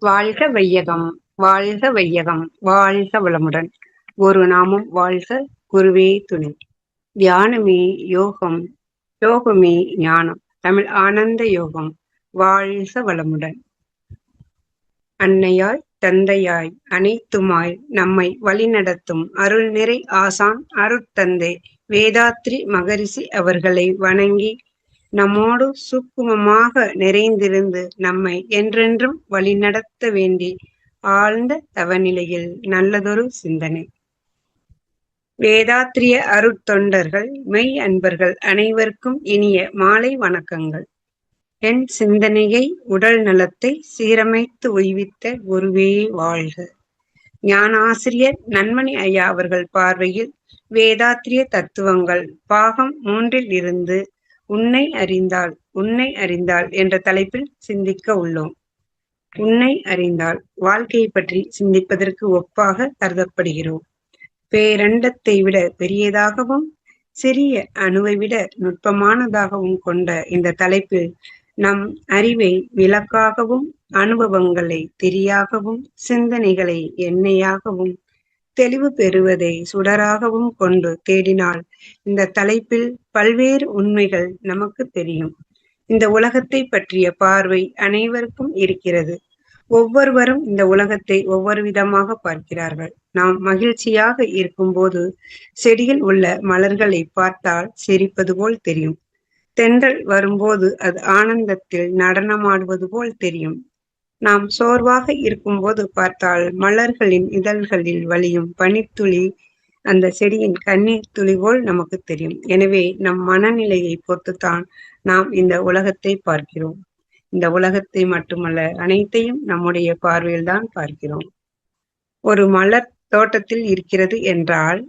வாழ்க வையகம், வாழ்க வையகம், வாழ்க வளமுடன். ஒரு நாமம் வாழ்க, குருவே துணை. தியானமே யோகம், யோகமே ஞானம். தமிழ் ஆனந்த யோகம். வாழ்க வளமுடன். அன்னையாய் தந்தையாய் அனைத்துமாய் நம்மை வழிநடத்தும் அருள்நிறை ஆசான் அருட்தந்தை வேதாத்ரி மகரிஷி அவர்களை வணங்கி நம்மோடு சூக்குமமாக நிறைந்திருந்து நம்மை என்றென்றும் வழிநடத்த வேண்டி ஆழ்ந்த தவநிலையில் நல்லதொரு சிந்தனை. வேதாத்திரிய அருட்தொண்டர்கள் மெய் அன்பர்கள் அனைவருக்கும் இனிய மாலை வணக்கங்கள். என் சிந்தனையை உடல் நலத்தை சீரமைத்து உய்வித்த குருவே வாழ்க. ஞானாசிரியர் நன்மணி ஐயா அவர்கள் பார்வையில் வேதாத்திரிய தத்துவங்கள் பாகம் 3 இருந்து உன்னை அறிந்தால் உன்னை அறிந்தால் என்ற தலைப்பில் சிந்திக்க உள்ளோம். உன்னை அறிந்தால் வாழ்க்கையை பற்றி சிந்திப்பதற்கு ஒப்பாக கருதப்படுகிறோம். பேரண்டத்தை விட பெரியதாகவும் சிறிய அணுவை விட நுட்பமானதாகவும் கொண்ட இந்த தலைப்பில் நம் அறிவை விளக்காகவும் அனுபவங்களை தெரியாகவும் சிந்தனைகளை எண்ணெயாகவும் தெளிவு பெறுவதை சுடராகவும் கொண்டு தேடினால் இந்த தலைப்பில் பல்வேறு உண்மைகள் நமக்கு தெரியும். இந்த உலகத்தை பற்றிய பார்வை அனைவருக்கும் இருக்கிறது. ஒவ்வொருவரும் இந்த உலகத்தை ஒவ்வொரு விதமாக பார்க்கிறார்கள். நாம் மகிழ்ச்சியாக இருக்கும்போது செடியில் உள்ள மலர்களை பார்த்தால் சிரிப்பது போல் தெரியும். தென்றல் வரும்போது அது ஆனந்தத்தில் நடனமாடுவது போல் தெரியும். நாம் சோர்வாக இருக்கும்போது பார்த்தால் மலர்களின் இதழ்களில் வழியும் பனித்துளி அந்த செடியின் கண்ணீர் துளி போல் நமக்கு தெரியும். எனவே நம் மனநிலையை பொறுத்துத்தான் நாம் இந்த உலகத்தை பார்க்கிறோம். இந்த உலகத்தை மட்டுமல்ல, அனைத்தையும் நம்முடைய பார்வையில் தான் பார்க்கிறோம். ஒரு மலர் தோட்டத்தில் இருக்கிறது என்றால்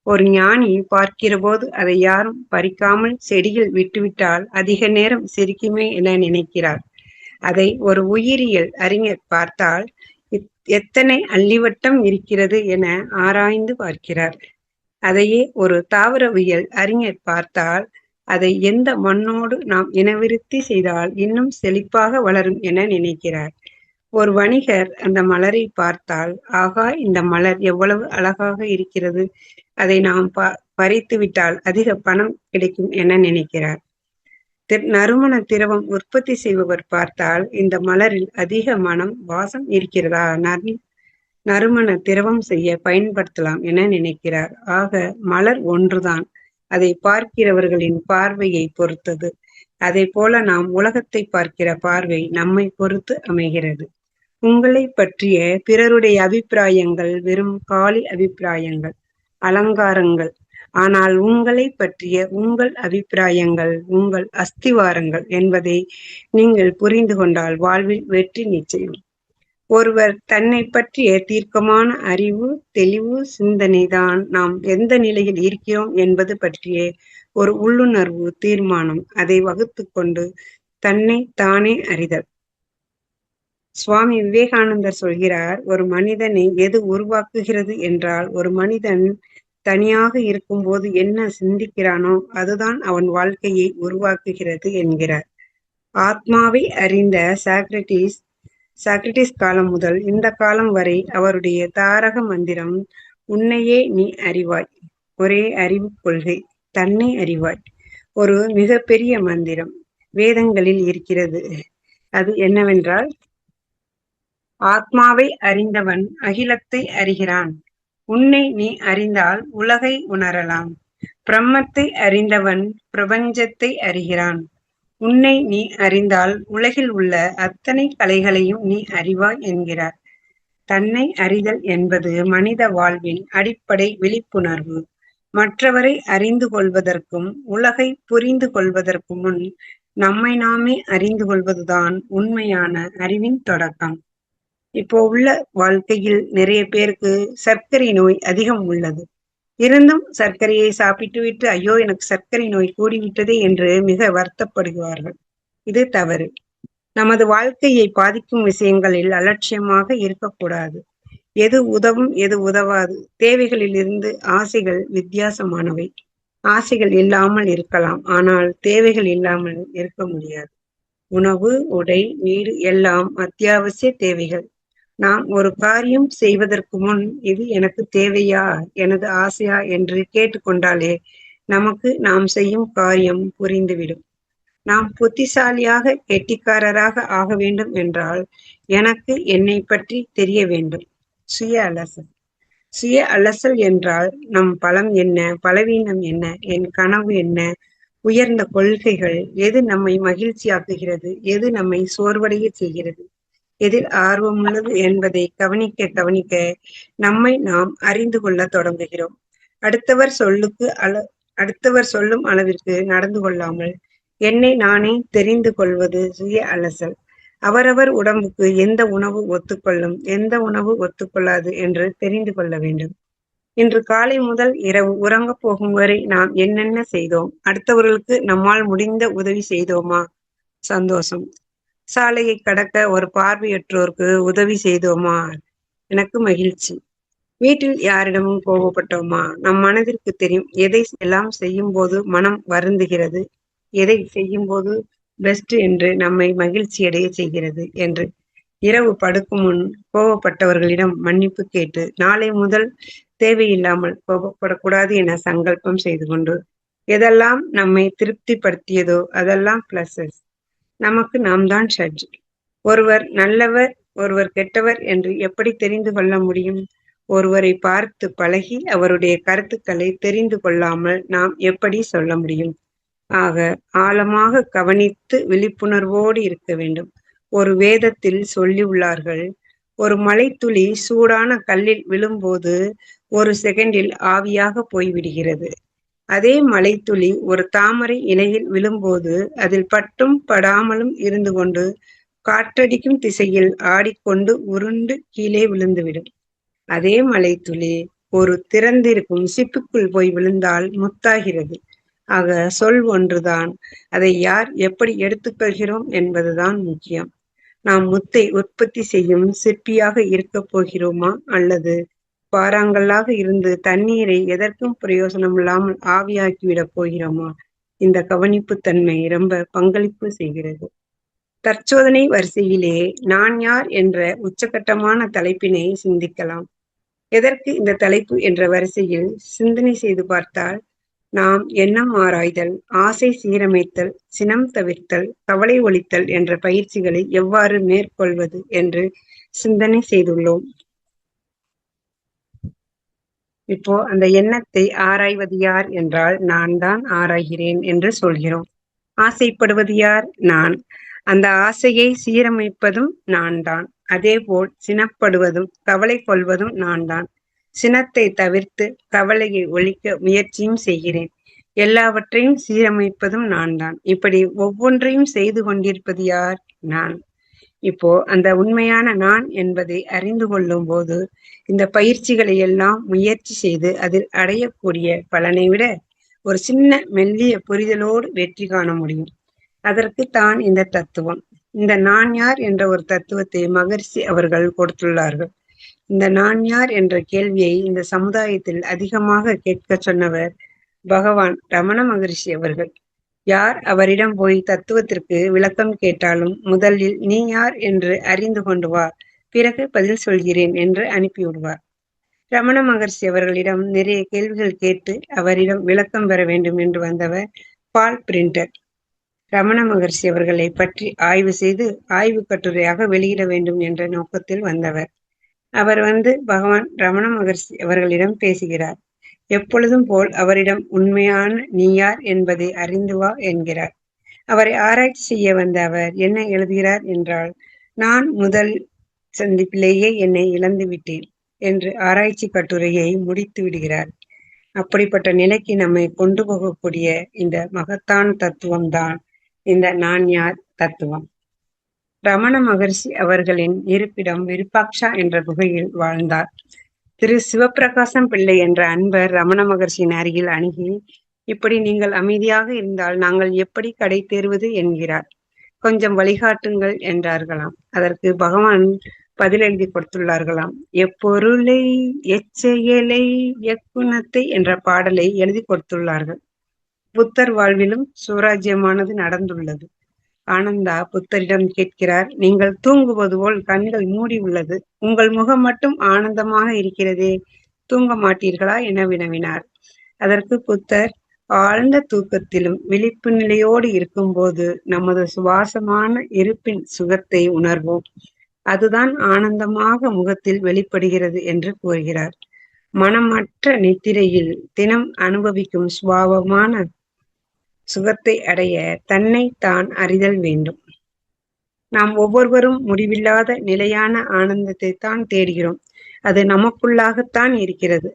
ஒரு ஞானி பார்க்கிற போது அதை யாரும் பறிக்காமல் செடியில் விட்டுவிட்டால் அதிக நேரம் சிரிக்குமே என நினைக்கிறார். அதை ஒரு உயிரியல் அறிஞர் பார்த்தால் எத்தனை அள்ளிவட்டம் இருக்கிறது என ஆராய்ந்து பார்க்கிறார். அதையே ஒரு தாவரவியல் அறிஞர் பார்த்தால் அதை எந்த மண்ணோடு நாம் இனவிருத்தி செய்தால் இன்னும் செழிப்பாக வளரும் என நினைக்கிறார். ஒரு வணிகர் அந்த மலரை பார்த்தால், ஆகா, இந்த மலர் எவ்வளவு அழகாக இருக்கிறது, அதை நாம் பறித்து விட்டால் அதிக பணம் கிடைக்கும் என நினைக்கிறார். நறுமண திரவம் உற்பத்தி செய்பவர் பார்த்தால், இந்த மலரில் அதிக மனம் வாசம் இருக்கிறதா, நறுமண திரவம் செய்ய பயன்படுத்தலாம் என நினைக்கிறார். ஆக மலர் ஒன்றுதான், அதை பார்க்கிறவர்களின் பார்வையை பொறுத்தது. அதை போல நாம் உலகத்தை பார்க்கிற பார்வை நம்மை பொறுத்து அமைகிறது. உங்களை பற்றிய பிறருடைய அபிப்பிராயங்கள் வெறும் காலி அபிப்பிராயங்கள், அலங்காரங்கள். ஆனால் உங்களை பற்றிய உங்கள் அபிப்பிராயங்கள் உங்கள் அஸ்திவாரங்கள் என்பதை நீங்கள் புரிந்து கொண்டால் வாழ்வில் வெற்றி நிச்சயம். ஒருவர் தன்னை பற்றிய தீர்க்கமான அறிவு தெளிவு சிந்தனைதான் நாம் எந்த நிலையில் இருக்கிறோம் என்பது பற்றிய ஒரு உள்ளுணர்வு தீர்மானம். அதை வகுத்து கொண்டு தன்னை தானே அறிதல். சுவாமி விவேகானந்தர் சொல்கிறார், ஒரு மனிதனை எது உருவாக்குகிறது என்றால் ஒரு மனிதன் தனியாக இருக்கும்போது என்ன சிந்திக்கிறானோ அதுதான் அவன் வாழ்க்கையை உருவாக்குகிறது என்கிறார். ஆத்மாவை அறிந்த சாக்ரட்டிஸ் காலம் முதல் இந்த காலம் வரை அவருடைய தாரக மந்திரம் உன்னையே நீ அறிவாய். ஒரே அறிவு கொள்கை, தன்னை அறிவாய். ஒரு மிகப்பெரிய மந்திரம் வேதங்களில் இருக்கிறது. அது என்னவென்றால், ஆத்மாவை அறிந்தவன் அகிலத்தை அறிகிறான். உன்னை நீ அறிந்தால் உலகை உணரலாம். பிரம்மத்தை அறிந்தவன் பிரபஞ்சத்தை அறிகிறான். உன்னை நீ அறிந்தால் உலகில் உள்ள அத்தனை கலைகளையும் நீ அறிவாய் என்கிறார். தன்னை அறிதல் என்பது மனித வாழ்வின் அடிப்படை விழிப்புணர்வு. மற்றவரை அறிந்து கொள்வதற்கும் உலகை புரிந்து கொள்வதற்கு முன் நம்மை நாமே அறிந்து கொள்வதுதான் உண்மையான அறிவின் தொடக்கம். இப்போ உள்ள வாழ்க்கையில் நிறைய பேருக்கு சர்க்கரை நோய் அதிகம் உள்ளது. இருந்தும் சர்க்கரையை சாப்பிட்டு விட்டு ஐயோ எனக்கு சர்க்கரை நோய் கூடிவிட்டதே என்று மிக வருத்தப்படுகிறார்கள். இது தவறு. நமது வாழ்க்கையை பாதிக்கும் விஷயங்களில் அலட்சியமாக இருக்கக்கூடாது. எது உதவும் எது உதவாது, தேவைகளில் இருந்து ஆசைகள் வித்தியாசமானவை. ஆசைகள் இல்லாமல் இருக்கலாம், ஆனால் தேவைகள் இல்லாமல் இருக்க முடியாது. உணவு உடை வீடு எல்லாம் அத்தியாவசிய தேவைகள். நாம் ஒரு காரியம் செய்வதற்கு முன் இது எனக்கு தேவையா, எனது ஆசையா என்று கேட்டுக்கொண்டாலே நமக்கு நாம் செய்யும் காரியம் புரிந்துவிடும். நாம் புத்திசாலியாக கெட்டிக்காரராக ஆக வேண்டும் என்றால் எனக்கு என்னை பற்றி தெரிய வேண்டும். சுய அலசல். சுய அலசல் என்றால் நம் பலம் என்ன, பலவீனம் என்ன, என் கனவு என்ன, உயர்ந்த கொள்கைகள், எது நம்மை மகிழ்ச்சியாக்குகிறது, எது நம்மை சோர்வடைய செய்கிறது, எதில் ஆர்வமுள்ளது என்பதை கவனிக்க கவனிக்க நம்மை நாம் அறிந்து கொள்ள தொடங்குகிறோம். அடுத்தவர் சொல்லும் அளவிற்கு நடந்து கொள்ளாமல் என்னை நானே தெரிந்து கொள்வது சுய அலசல். அவரவர் உடம்புக்கு எந்த உணவு ஒத்துக்கொள்ளும், எந்த உணவு ஒத்துக்கொள்ளாது என்று தெரிந்து கொள்ள வேண்டும். இன்று காலை முதல் இரவு உறங்கப் போகும் வரை நாம் என்னென்ன செய்தோம், அடுத்தவர்களுக்கு நம்மால் முடிந்த உதவி செய்தோமா? சந்தோஷம். சாலையை கடக்க ஒரு பார்வையற்றோருக்கு உதவி செய்தோமா? எனக்கு மகிழ்ச்சி. வீட்டில் யாரிடமும் கோபப்பட்டோமா? நம் மனதிற்கு தெரியும் எதை எல்லாம் செய்யும் போது மனம் வருந்துகிறது, எதை செய்யும் போது பெஸ்ட் என்று நம்மை மகிழ்ச்சியடைய செய்கிறது என்று. இரவு படுக்கும் முன் கோபப்பட்டவர்களிடம் மன்னிப்பு கேட்டு நாளை முதல் தேவையில்லாமல் கோபப்படக்கூடாது என சங்கல்பம் செய்து கொண்டு எதெல்லாம் நம்மை திருப்திப்படுத்தியதோ அதெல்லாம் பிளஸஸ். நமக்கு நாம் தான் ஜட்ஜ். ஒருவர் நல்லவர், ஒருவர் கெட்டவர் என்று எப்படி தெரிந்து கொள்ள முடியும்? ஒருவரை பார்த்து பழகி அவருடைய கருத்துக்களை தெரிந்து கொள்ளாமல் நாம் எப்படி சொல்ல முடியும்? ஆக ஆழமாக கவனித்து விழிப்புணர்வோடு இருக்க வேண்டும். ஒரு வேதத்தில் சொல்லி உள்ளார்கள், ஒரு மழைத்துளி சூடான கல்லில் விழும்போது ஒரு செகண்டில் ஆவியாக போய்விடுகிறது. அதே மழைத்துளி ஒரு தாமரை இலையில் விழும்போது அதில் பட்டும் படாமலும் இருந்து கொண்டு காற்றடிக்கும் திசையில் ஆடிக்கொண்டு உருண்டு கீழே விழுந்துவிடும். அதே மழைத்துளி ஒரு திறந்திருக்கும் சிப்புக்குள் போய் விழுந்தால் முத்தாகிறது. ஆக சொல் ஒன்றுதான், அதை யார் எப்படி எடுத்துக்கொள்கிறோம் என்பதுதான் முக்கியம். நாம் முத்தை உற்பத்தி செய்யும் சிற்பியாக இருக்கப் போகிறோமா, அல்லது பாறாங்கல்லாக இருந்து தண்ணீரை எதற்கும் பிரயோசனம் இல்லாமல் ஆவியாக்கிவிடப் போகிறோமா? இந்த கவனிப்பு தன்மை ரொம்ப பங்களிப்பு செய்கிறது. தற்சோதனை வரிசையிலே நான் யார் என்ற உச்சகட்டமான தலைப்பினை சிந்திக்கலாம். எதற்கு இந்த தலைப்பு என்ற வரிசையில் சிந்தனை செய்து பார்த்தால், நாம் எண்ணம் ஆராய்தல், ஆசை சீரமைத்தல், சினம் தவிர்த்தல், கவலை ஒழித்தல் என்ற பயிற்சிகளை எவ்வாறு மேற்கொள்வது என்று சிந்தனை செய்துள்ளோம். இப்போ அந்த எண்ணத்தை ஆராய்வது யார் என்றால் நான் தான் ஆராய்கிறேன் என்று சொல்கிறோம். ஆசைப்படுவது யார்? நான். அந்த ஆசையை சீரமைப்பதும் நான் தான். அதேபோல் சினப்படுவதும் கவலை கொள்வதும் நான் தான். சினத்தை தவிர்த்து கவலையை ஒழிக்க முயற்சியும் செய்கிறேன். எல்லாவற்றையும் சீரமைப்பதும் நான் தான். இப்படி ஒவ்வொன்றையும் செய்து கொண்டிருப்பது யார்? நான். இப்போ அந்த உண்மையான நான் என்பதை அறிந்து கொள்ளும் போது இந்த பயிற்சிகளை எல்லாம் முயற்சி செய்து அதில் அடையக்கூடிய பலனை விட ஒரு சின்ன மெல்லிய புரிதலோடு வெற்றி காண முடியும். அதற்கு தான் இந்த தத்துவம். இந்த நான் யார் என்ற ஒரு தத்துவத்தை மகரிஷி அவர்கள் கொடுத்துள்ளார்கள். இந்த நான் யார் என்ற கேள்வியை இந்த சமுதாயத்தில் அதிகமாக கேட்க சொன்னவர் பகவான் ரமண மகரிஷி அவர்கள். யார் அவரிடம் போய் தத்துவத்திற்கு விளக்கம் கேட்டாலும் முதலில் நீ யார் என்று அறிந்து கொண்டு வா, பிறகு பதில் சொல்கிறேன் என்று அனுப்பிவிடுவார். ரமண மகர்ஷி அவர்களிடம் நிறைய கேள்விகள் கேட்டு அவரிடம் விளக்கம் பெற வேண்டும் என்று வந்தவர் பால் பிரிண்டர். ரமண மகர்ஷி அவர்களை பற்றி ஆய்வு செய்து ஆய்வு கட்டுரையாக வெளியிட வேண்டும் என்ற நோக்கத்தில் வந்தவர். அவர் பகவான் ரமண மகர்ஷி அவர்களிடம் பேசுகிறார். எப்பொழுதும் போல் அவரிடம் உண்மையான நீ யார் என்பதை அறிந்து வா என்கிறார். அவரை ஆராய்ச்சி செய்ய வந்த அவர் என்ன எழுதுகிறார் என்றால், நான் முதல் சந்திப்பிலேயே என்னை இழந்து விட்டேன் என்று ஆராய்ச்சி கட்டுரையை முடித்து விடுகிறார். அப்படிப்பட்ட நிலைக்கு நம்மை கொண்டு போகக்கூடிய இந்த மகத்தான தத்துவம் தான் இந்த நான் யார் தத்துவம். ரமண மகர்ஷி அவர்களின் இருப்பிடம் விருப்பாக்ஷா என்ற குகையில் வாழ்ந்தார். திரு சிவப்பிரகாசம் பிள்ளை என்ற அன்பர் ரமண மகர்ஷியின் அருகில் அணுகி, இப்படி நீங்கள் அமைதியாக இருந்தால் நாங்கள் எப்படி கடை தேர்வது என்கிறார். கொஞ்சம் வழிகாட்டுங்கள் என்றார்களாம். அதற்கு பகவான் பதில் எழுதி கொடுத்துள்ளார்களாம். எப்பொருளை, எச்செயலை, எக்குணத்தை என்ற பாடலை எழுதி கொடுத்துள்ளார்கள். புத்தர் வாழ்விலும் சுவராஜ்யமானது நடந்துள்ளது. ஆனந்தா புத்தரிடம் கேட்கிறார், நீங்கள் தூங்குவது போல் கண்கள் மூடி உள்ளது, உங்கள் முகம் மட்டும் ஆனந்தமாக இருக்கிறதே, தூங்க மாட்டீர்களா என வினவினார். அதற்கு புத்தர், ஆழ்ந்த தூக்கத்திலும் விழிப்பு நிலையோடு இருக்கும்போது நமது சுவாசமான இருப்பின் சுகத்தை உணர்வோம். அதுதான் ஆனந்தமாக முகத்தில் வெளிப்படுகிறது என்று கூறுகிறார். மனமற்ற நித்திரையில் தினம் அனுபவிக்கும் சுபாவமான சுகத்தை அடைய தன்னை தான் அறிதல் வேண்டும். நாம் ஒவ்வொருவரும் முடிவில்லாத நிலையான ஆனந்தத்தை தான் தேடுகிறோம். அது நமக்குள்ளாகத்தான் இருக்கிறது.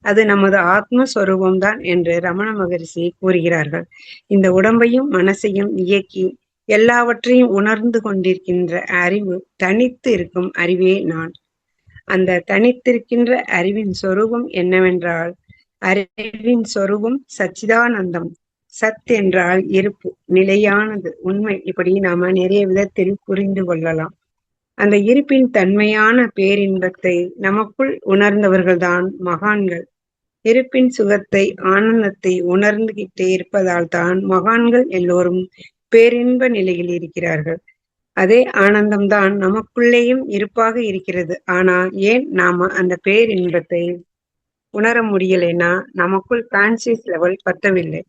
அது நமது ஆத்மஸ்வரூபம்தான் என்று ரமண மகரிஷி கூறுகிறார்கள். இந்த உடம்பையும் மனசையும் இயக்கி எல்லாவற்றையும் உணர்ந்து கொண்டிருக்கின்ற அறிவு தனித்து இருக்கும் அறிவே நான். அந்த தனித்திருக்கின்ற அறிவின் சொரூபம் என்னவென்றால், அறிவின் சொரூபம் சச்சிதானந்தம். சத் என்றால் இருப்பு, நிலையானது, உண்மை. இப்படி நாம நிறைய விதத்தில் புரிந்து கொள்ளலாம். அந்த இருப்பின் தன்மையான பேரின்பத்தை நமக்குள் உணர்ந்தவர்கள்தான் மகான்கள். இருப்பின் சுகத்தை, ஆனந்தத்தை உணர்ந்துகிட்டே இருப்பதால் தான் மகான்கள் எல்லோரும் பேரின்ப நிலையில் இருக்கிறார்கள். அதே ஆனந்தம்தான் நமக்குள்ளேயும் இருப்பாக இருக்கிறது. ஆனா ஏன் நாம அந்த பேரின்பத்தை உணர முடியலைன்னா, நமக்குள் கான்சியஸ் லெவல் பத்தவில்லை.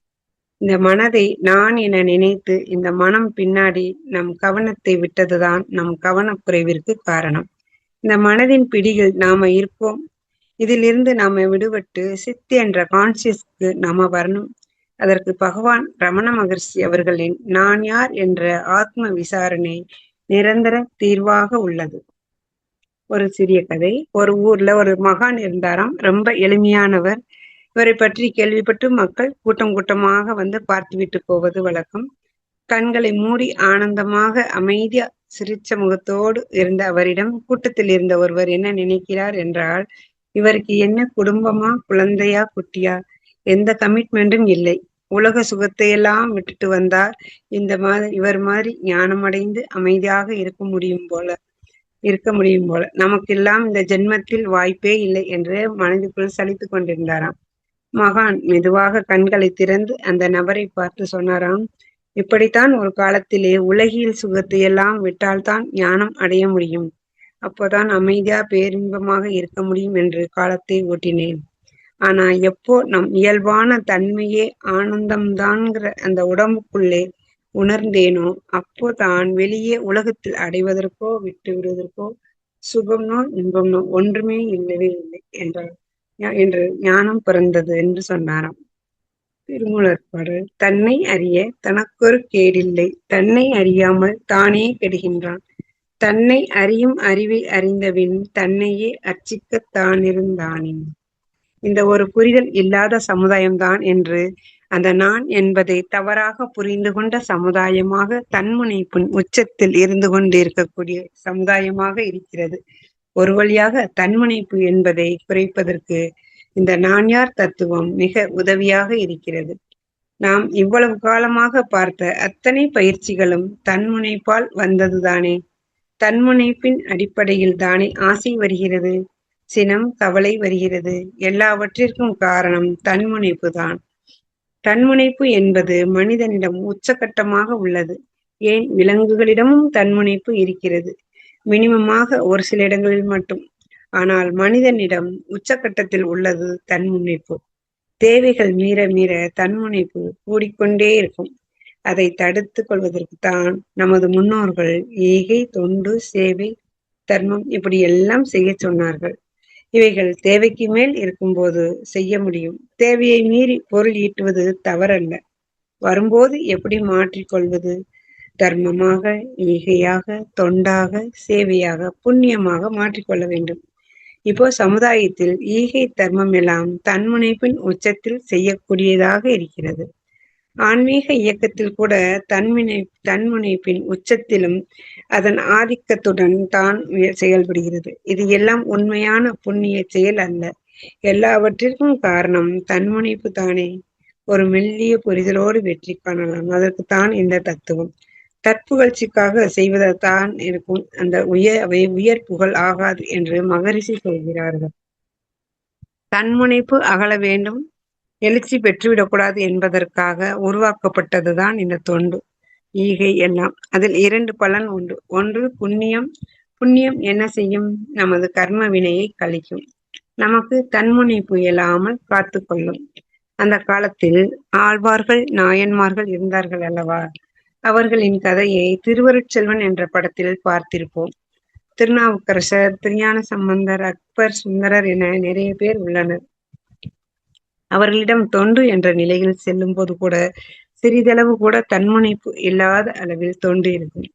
இந்த மனதை நான் என நினைத்து இந்த மனம் பின்னாடி நம் கவனத்தை விட்டதுதான் நம் கவனக்குறைவிற்கு காரணம். இந்த மனதின் பிடியில் நாம இருப்போம். இதிலிருந்து நாம விடுபட்டு சித்தி என்ற கான்சியஸ்க்கு நாம வரணும். அதற்கு பகவான் ரமண மகர்ஷி அவர்களின் நான் யார் என்ற ஆத்ம விசாரணை நிரந்தர தீர்வாக உள்ளது. ஒரு சிறிய கதை. ஒரு ஊர்ல ஒரு மகான் இருந்தாராம். ரொம்ப எளிமையானவர். இவரை பற்றி கேள்விப்பட்டு மக்கள் கூட்டம் கூட்டமாக வந்து பார்த்துவிட்டு போவது வழக்கம். கண்களை மூடி ஆனந்தமாக அமைதியா சிரிச்ச முகத்தோடு இருந்த அவரிடம் கூட்டத்தில் இருந்த ஒருவர் என்ன நினைக்கிறார் என்றால், இவருக்கு என்ன குடும்பமா, குழந்தையா, குட்டியா, எந்த கமிட்மெண்ட்டும் இல்லை, உலக சுகத்தையெல்லாம் விட்டுட்டு வந்தார், இவர் மாதிரி ஞானம் அடைந்து அமைதியாக இருக்க முடியும் போல நமக்கெல்லாம் இந்த ஜென்மத்தில் வாய்ப்பே இல்லை என்று மனதுக்குள் சலித்து கொண்டிருந்தாராம். மகான் மெதுவாக கண்களை திறந்து அந்த நபரை பார்த்து சொன்னாராம், இப்படித்தான் ஒரு காலத்திலே உலகியல் சுகத்தை எல்லாம் விட்டால்தான் ஞானம் அடைய முடியும், அப்போதான் அமைதியா பேரின்பமாக இருக்க முடியும் என்று காலத்தை ஓட்டினேன். ஆனா எப்போ நம் இயல்பான தன்மையே ஆனந்தம்தான்ங்கிற அந்த உடம்புக்குள்ளே உணர்ந்தேனோ, அப்போதான் வெளியே உலகத்தில் அடைவதற்கோ விட்டு விடுவதற்கோ சுகம்னோ இன்பம்னோ ஒன்றுமே இல்லவே இல்லை என்று ஞானம் பிறந்தது என்று சொன்னாராம். திருமூலர் பாடல். தன்னை அறிய தனக்கொரு கேடில்லை, தன்னை அறியாமல் தானே கெடுகின்றான், தன்னை அறியும் அறிவை அறிந்தபின் தன்னையே அர்ச்சிக்கத் தானிருந்தானே. இந்த ஒரு புரிதல் இல்லாத சமுதாயம்தான் என்று அந்த நான் என்பதை தவறாக புரிந்து கொண்ட சமுதாயமாக தன்முனைப்பின் உச்சத்தில் இருந்து கொண்டிருக்கக்கூடிய சமுதாயமாக இருக்கிறது. ஒரு வழியாக தன்முனைப்பு என்பதை குறைப்பதற்கு இந்த நான் யார் தத்துவம் மிக உதவியாக இருக்கிறது. நாம் இவ்வளவு காலமாக பார்த்த அத்தனை பயிற்சிகளும் தன்முனைப்பால் வந்ததுதானே. தன்முனைப்பின் அடிப்படையில் தானே ஆசை வருகிறது, சினம், கவலை வருகிறது. எல்லாவற்றிற்கும் காரணம் தன்முனைப்பு தான். தன்முனைப்பு என்பது மனிதனிடம் உச்சகட்டமாக உள்ளது. ஏன் விலங்குகளிடமும் தன்முனைப்பு இருக்கிறது, மினிமமாக ஒரு சில இடங்களில் மட்டும். ஆனால் மனிதனிடம் உச்சகட்டத்தில் உள்ளது தன்முனைப்பு. தேவைகள் மீற மீற தன்முனைப்பு கூடிக்கொண்டே இருக்கும். அதை தடுத்து கொள்வதற்குத்தான் நமது முன்னோர்கள் ஈகை, தொண்டு, சேவை, தர்மம் இப்படி எல்லாம் செய்ய சொன்னார்கள். இவைகள் தேவைக்கு மேல் இருக்கும்போது செய்ய முடியும். தேவையை மீறி பொருள் ஈட்டுவது தவறல்ல. வரும்போது எப்படி மாற்றிக்கொள்வது? தர்மமாக, ஈகையாக, தொண்டாக, சேவையாக, புண்ணியமாக மாற்றிக்கொள்ள வேண்டும். இப்போ சமுதாயத்தில் ஈகை, தர்மம் எல்லாம் தன்முனைப்பின் உச்சத்தில் செய்யக்கூடியதாக இருக்கிறது. ஆன்மீக இயக்கத்தில் கூட தன்முனைப்பின் உச்சத்திலும் அதன் ஆதிக்கத்துடன் தான் செயல்படுகிறது. இது எல்லாம் உண்மையான புண்ணிய செயல் அல்ல. எல்லாவற்றிற்கும் காரணம் தன்முனைப்பு தானே. ஒரு மெல்லிய புரிதலோடு வெற்றி காணலாம். அதற்குத்தான் இந்த தத்துவம். தற்புகழ்ச்சிக்காக செய்வதான் இருக்கும். அவை உயர் புகழ் ஆகாது என்று மகரிஷி சொல்கிறார்கள். தன்முனைப்பு அகல வேண்டும், எழுச்சி பெற்றுவிடக்கூடாது என்பதற்காக உருவாக்கப்பட்டதுதான் இந்த தொண்டு. ஈகை எல்லாம். அதில் 2 பலன் உண்டு. ஒன்று புண்ணியம். புண்ணியம் என்ன செய்யும்? நமது கர்ம வினையை கழிக்கும். நமக்கு தன்முனைப்பு இயலாமல் காத்து கொள்ளும். அந்த காலத்தில் ஆழ்வார்கள், நாயன்மார்கள் இருந்தார்கள் அல்லவா? அவர்களின் கதையை திருவருட்செல்வன் என்ற படத்தில் பார்த்திருப்போம். திருநாவுக்கரசர், திருஞான சம்பந்தர், அக்பர், சுந்தரர் என நிறைய பேர் உள்ளனர். அவர்களிடம் தொண்டு என்ற நிலையில் செல்லும் போது கூட சிறிதளவு கூட தன்முனைப்பு இல்லாத அளவில் தொண்டு இருக்கும்.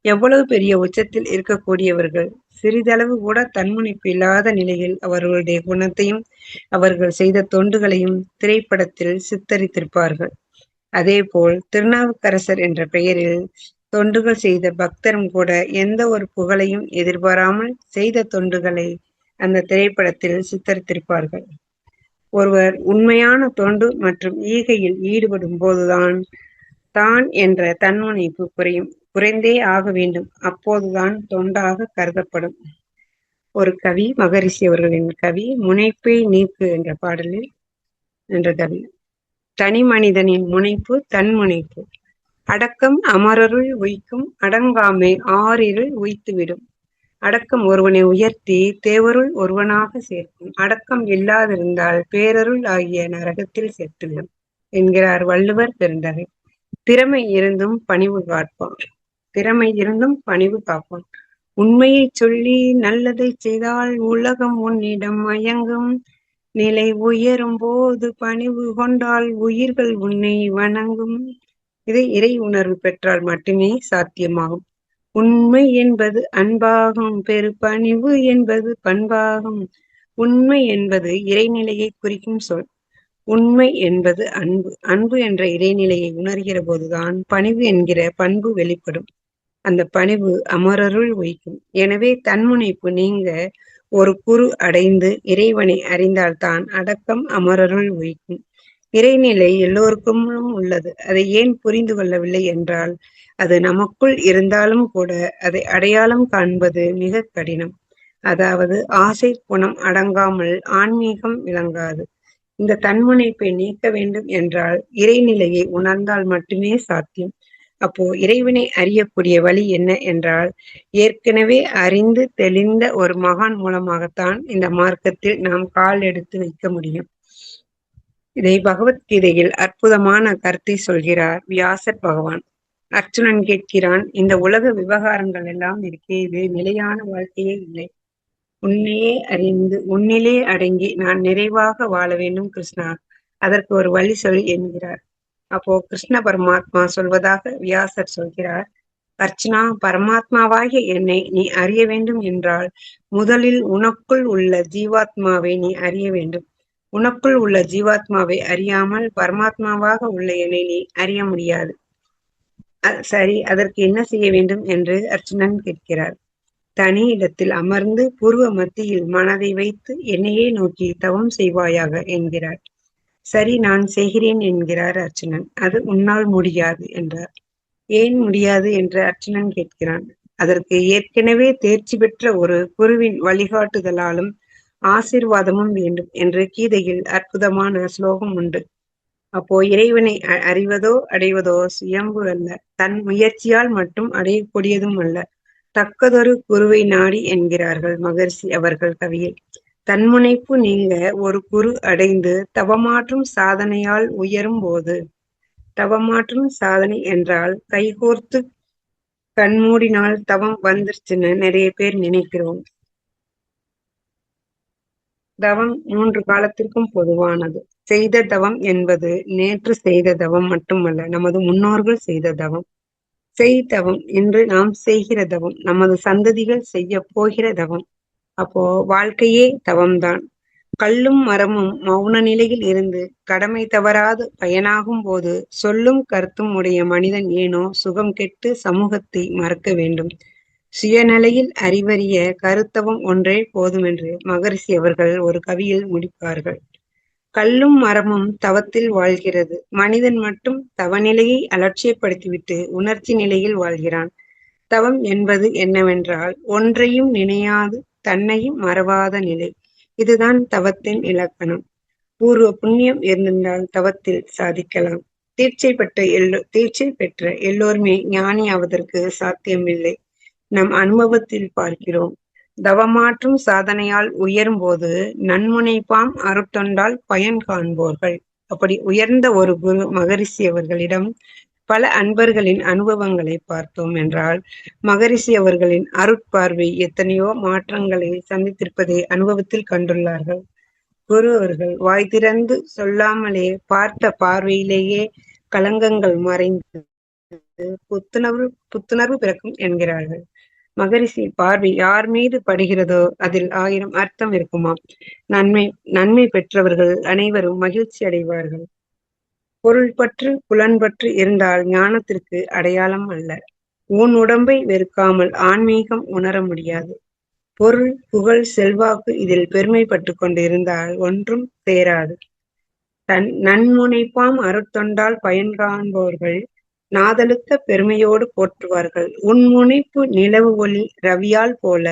எவ்வளவு பெரிய உச்சத்தில் இருக்கக்கூடியவர்கள் சிறிதளவு கூட தன்முனைப்பு இல்லாத நிலையில் அவர்களுடைய குணத்தையும் அவர்கள் செய்த தொண்டுகளையும் திரைப்படத்தில் சித்தரித்திருப்பார்கள். அதேபோல் திருநாவுக்கரசர் என்ற பெயரில் தொண்டுகள் செய்த பக்தரும் கூட எந்த ஒரு புகழையும் எதிர்பாராமல் செய்த தொண்டுகளை அந்த திரைப்படத்தில் சித்தரித்திருப்பார்கள். ஒருவர் உண்மையான தொண்டு மற்றும் ஈகையில் ஈடுபடும் போதுதான் தான் என்ற தன்முனைப்பு குறைந்தே ஆக வேண்டும். அப்போதுதான் தொண்டாக கருதப்படும். ஒரு கவி, மகரிஷி அவர்களின் கவி, முனைப்பை நீக்கு என்ற பாடலில் என்ற கவி. தனி மனிதனின் முனைப்பு தன்முனைப்பு. அடக்கம் அமரருள் உய்க்கும், அடங்காமை ஆறிருள் உய்த்துவிடும். அடக்கம் ஒருவனை உயர்த்தி தேவருள் ஒருவனாக சேர்க்கும். அடக்கம் இல்லாதிருந்தால் பேரருள் ஆகிய நரகத்தில் சேர்த்துவிடும் என்கிறார் வள்ளுவர் பெருந்தகை. திறமை இருந்தும் பணிவு காப்பான். திறமை இருந்தும் பணிவு காப்பான். உண்மையை சொல்லி நல்லதை செய்தால் உலகம் உன்னிடம் மயங்கும். நிலை உயரும் போது பணிவு கொண்டால் உயிர்கள் உன்னை வணங்கும். இது இறை உணர்வு பெற்றால் மட்டுமே சாத்தியமாகும். உண்மை என்பது அன்பாகும், பெரு பணிவு என்பது பண்பாகும். உண்மை என்பது இறைநிலையை குறிக்கும் சொல். உண்மை என்பது அன்பு. அன்பு என்ற இறைநிலையை உணர்கிற போதுதான் பணிவு என்கிற பண்பு வெளிப்படும். அந்த பணிவு அமரருள் உய்க்கும். எனவே தன்முனைப்பு நீங்க ஒரு குரு அடைந்து இறைவனை அறிந்தால்தான் அடக்கம் அமரருள் உய்க்கும். இறைநிலை எல்லோருக்கும் உள்ளது. அதை ஏன் புரிந்து கொள்ளவில்லை என்றால் அது நமக்குள் இருந்தாலும் கூட அதை அடையாளம் காண்பது மிக கடினம். அதாவது ஆசை குணம் அடங்காமல் ஆன்மீகம் விளங்காது. இந்த தன்முனைப்பை நீக்க வேண்டும் என்றால் இறைநிலையை உணர்ந்தால் மட்டுமே சாத்தியம். அப்போ இறைவனை அறியக்கூடிய வழி என்ன என்றால் ஏற்கனவே அறிந்து தெளிந்த ஒரு மகான் மூலமாகத்தான் இந்த மார்க்கத்தில் நாம் கால் எடுத்து வைக்க முடியும். இதை பகவத்கீதையில் அற்புதமான கருத்தை சொல்கிறார் வியாசர் பகவான். அர்ச்சுனன் கேட்கிறான், இந்த உலக விவகாரங்கள் எல்லாம் இருக்கே, இது நிலையான வாழ்க்கையே இல்லை. உன்னையே அறிந்து உன்னிலே அடங்கி நான் நிறைவாக வாழ வேண்டும் கிருஷ்ணா, அதற்கு ஒரு வழி சொல் என்கிறார். அப்போ கிருஷ்ண பரமாத்மா சொல்வதாக வியாசர் சொல்கிறார், அர்ச்சனா, பரமாத்மாவாகிய என்னை நீ அறிய வேண்டும் என்றால் முதலில் உனக்குள் உள்ள ஜீவாத்மாவை நீ அறிய வேண்டும். உனக்குள் உள்ள ஜீவாத்மாவை அறியாமல் பரமாத்மாவாக உள்ள என்னை நீ அறிய முடியாது. சரி, அதற்கு என்ன செய்ய வேண்டும் என்று அர்ச்சுனன் கேட்கிறார். தனி இடத்தில் அமர்ந்து பூர்வ மத்தியில் மனதை வைத்து என்னையே நோக்கி தவம் செய்வாயாக என்கிறார். சரி, நான் செய்கிறேன் என்கிறார் அர்ச்சுனன். அது உன்னால் முடியாது என்றார். ஏன் முடியாது என்று அர்ச்சுனன் கேட்கிறான். அதற்கு ஏற்கனவே தேர்ச்சி பெற்ற ஒரு குருவின் வழிகாட்டுதலாலும் ஆசீர்வாதமும் வேண்டும் என்று கீதையில் அற்புதமான ஸ்லோகம் உண்டு. அப்போ இறைவனை அறிவதோ அடைவதோ சுயம்பு அல்ல, தன் முயற்சியால் மட்டும் அடையக்கூடியதும் அல்ல. தக்கதொரு குருவை நாடி என்கிறார்கள் மகர்ஷி அவர்கள் கவியில். தன்முனைப்பு நீங்க ஒரு குரு அடைந்து தவமாற்றும் சாதனையால் உயரும் போது, தவமாற்றும் சாதனை என்றால் கைகோர்த்து கண்மூடினால் தவம் வந்துருச்சுன்னு நிறைய பேர் நினைக்கிறோம். தவம் 3 காலத்திற்கும் பொதுவானது. செய்த தவம் என்பது நேற்று செய்த தவம் மட்டுமல்ல, நமது முன்னோர்கள் செய்த தவம். தவம் என்று நாம் செய்கிற தவம், நமது சந்ததிகள் செய்ய போகிற தவம். அப்போ வாழ்க்கையே தவம்தான். கல்லும் மரமும் மௌன நிலையில் இருந்து கடமை தவறாது பயனாகும் போது சொல்லும் கருத்தும் உடைய மனிதன் ஏனோ சுகம் கெட்டு சமூகத்தை மறக்க வேண்டும். சுயநிலையில் அறிவறிய கருத்தவம் ஒன்றே போதுமென்று மகரிஷி அவர்கள் ஒரு கவியில் முடிப்பார்கள். கல்லும் மரமும் தவத்தில் வாழ்கிறது. மனிதன் மட்டும் தவநிலையை அலட்சியப்படுத்திவிட்டு உணர்ச்சி நிலையில் வாழ்கிறான். தவம் என்பது என்னவென்றால் ஒன்றையும் நினையாது தன்னையும் மறவாத நிலை. இதுதான் தவத்தின் இலக்கணம். பூர்வ புண்ணியம் இருந்திருந்தால் தவத்தில் சாதிக்கலாம். தீட்சை பெற்ற எல்லோருமே ஞானி ஆவதற்கு சாத்தியமில்லை. நம் அனுபவத்தில் பார்க்கிறோம். தவமாற்றும் சாதனையால் உயரும் போது நன்முனைப்பாம் அருட்தொண்டால் பயன் காண்போர்கள். அப்படி உயர்ந்த ஒரு குரு மகரிஷி அவர்களிடம் பல அன்பர்களின் அனுபவங்களை பார்த்தோம் என்றால், மகரிஷி அவர்களின் அருட்பார்வை எத்தனையோ மாற்றங்களை சந்தித்திருப்பதை அனுபவத்தில் கண்டுள்ளார்கள். குரு அவர்கள் வாய் திறந்து சொல்லாமலே பார்த்த பார்வையிலேயே களங்கங்கள் மறைந்து புத்துணர்வு பிறக்கும் என்கிறார்கள். மகரிஷி பார்வை யார் மீது படுகிறதோ அதில் 1000 அர்த்தம் இருக்குமாம். நன்மை பெற்றவர்கள் அனைவரும் மகிழ்ச்சி அடைவார்கள். பொருள் பற்று புலன்பற்று இருந்தால் ஞானத்திற்கு அடையாளம் அல்ல. உன் உடம்பை வெறுக்காமல் ஆன்மீகம் உணர முடியாது. பொருள் புகழ் செல்வாக்கு இதில் பெருமைப்பட்டு கொண்டு இருந்தால் ஒன்றும் சேராது. நன்முனைப்பாம் அருட்தொண்டால் பயன் காண்பவர்கள் நாதலுக்க பெருமையோடு போற்றுவார்கள். உன் முனைப்பு நிலவு ஒளி ரவியால் போல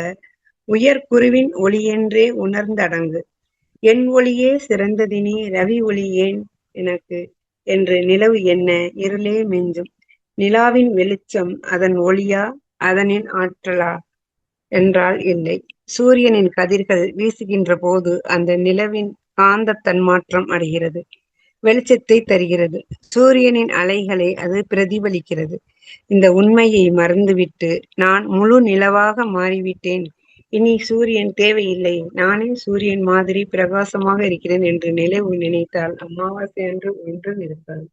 உயர் குருவின் ஒளியென்றே உணர்ந்தடங்கு. என் ஒளியே சிறந்ததினி ரவி ஒளி ஏன் எனக்கு என்று நிலவு என்ன இருளே மிஞ்சும். நிலாவின் வெளிச்சம் அதன் ஒளியா அதனின் ஆற்றலா என்றால் இல்லை. சூரியனின் கதிர்கள் வீசுகின்ற போது அந்த நிலவின் காந்த தன்மாற்றம் அடைகிறது, வெளிச்சத்தை தருகிறது. சூரியனின் அலைகளை அது பிரதிபலிக்கிறது. இந்த உண்மையை மறந்துவிட்டு நான் முழு நிலவாக மாறிவிட்டேன், இனி சூரியன் தேவையில்லை, நானே சூரியன் மாதிரி பிரகாசமாக இருக்கிறேன் என்று நிலவு நினைத்தால் அமாவாசை அன்று ஒன்றும் இருக்காது.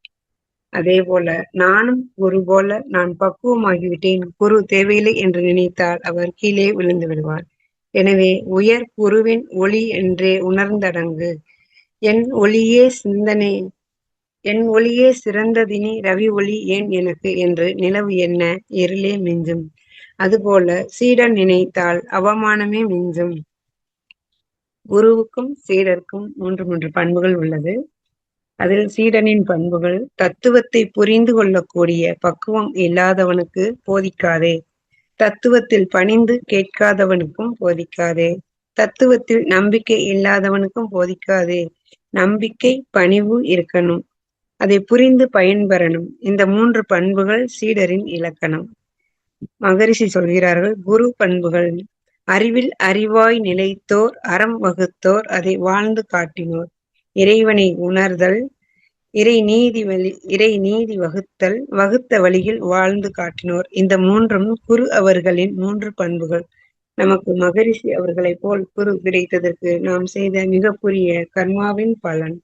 அதே போல நானும் குரு போல நான் பக்குவமாகிவிட்டேன், குரு தேவையில்லை என்று நினைத்தால் அவர் கீழே விழுந்து விடுவார். எனவே உயர் குருவின் ஒளி என்றே உணர்ந்தடங்கு. என் ஒளியே சிறந்ததினி ரவி ஒளி ஏன் எனக்கு என்று நிலவு என்ன இருளே மிஞ்சும். அதுபோல சீடன் நினைத்தால் அவமானமே மிஞ்சும். குருவுக்கும் சீடருக்கும் 3 பண்புகள் உள்ளது. அதில் சீடனின் பண்புகள்: தத்துவத்தை புரிந்து கொள்ளக்கூடிய பக்குவம் இல்லாதவனுக்கு போதிக்காதே, தத்துவத்தில் பணிந்து கேட்காதவனுக்கும் போதிக்காதே, தத்துவத்தில் நம்பிக்கை இல்லாதவனுக்கும் போதிக்காதே. நம்பிக்கை பணிவு இருக்கணும், அதை புரிந்து பயன்பெறணும். இந்த 3 பண்புகள் சீடரின் இலக்கணம். மகரிஷி சொல்கிறார்கள், குரு பண்புகள்: அறிவில் அறிவாய் நிலைத்தோர், அறம் வகுத்தோர், அதை வாழ்ந்து காட்டினோர், இறைவனை உணர்தல், இறை நீதி வகுத்தல், வகுத்த வழியில் வாழ்ந்து காட்டினோர். இந்த 3ம் குரு அவர்களின் 3 பண்புகள். நமக்கு மகரிஷி அவர்களை போல் குரு கிடைத்ததற்கு நாம் செய்த மிகப்பெரிய கர்மாவின் பலன்.